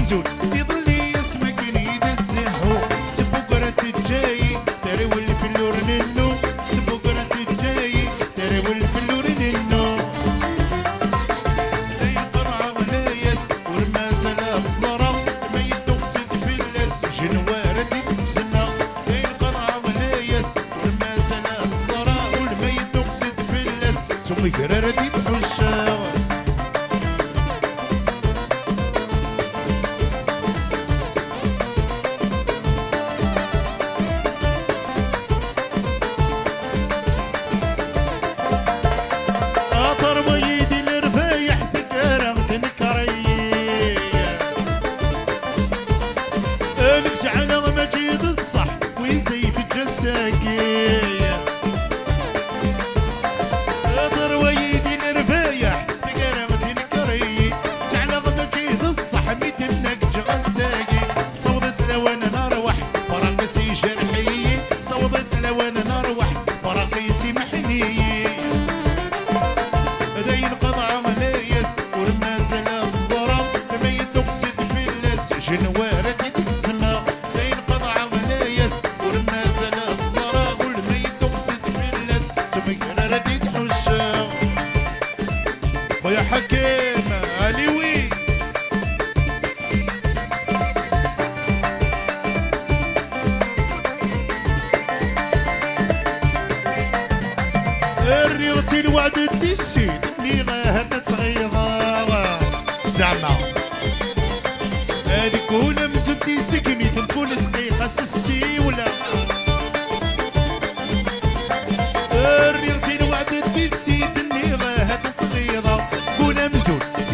مزول يظلي اسمك نيد الزهو سبو قرات الجاي تري والفلور ننو سبو قرات الجاي تري والفلور ننو زي القرعة غلايس والمازالات الزرا ما يتقصد في اللاس جنوار ديك السما زي القرعة غلايس والمازالات الزرا والما يتقصد في اللاس سمي قرار ديك الحشا ويا حكيم عليوي الريوتي الوعد الديسين اللي غاهت تغيظا زعما هذيك ولا مزوتي سكني تنكون دقيقة سسي ولا الريوتي الوعد الديسين اللي غاهت تغيظا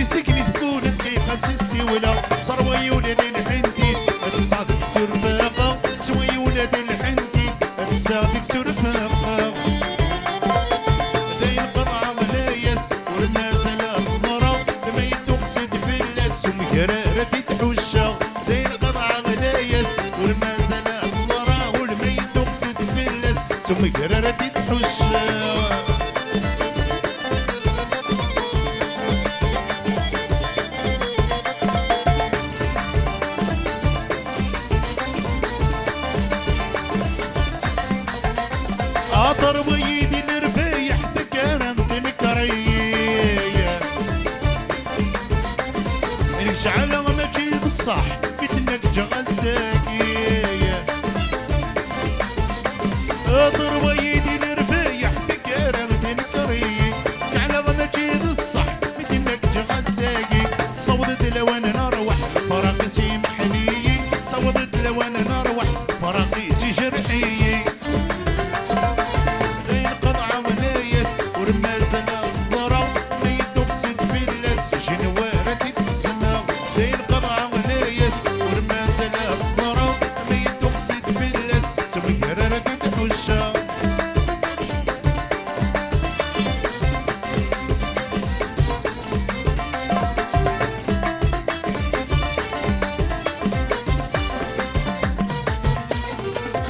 سكني تكون دقيقة سسي ولا صروي ولاد الحندي تصادق سرفاقة سوي ولاد الحندي تصادق سرفاقة زي القطعة ملايس والمازالات الزرا ما يتقصد في اللاس ومقرارة تتحوشا زي القطعة ملايس والمازالات الزرا والما يتقصد في اللاس ومقرارة تتحوشا عطر ويدي الرفيح تكرم تنكريه نجعلها مجيد الصح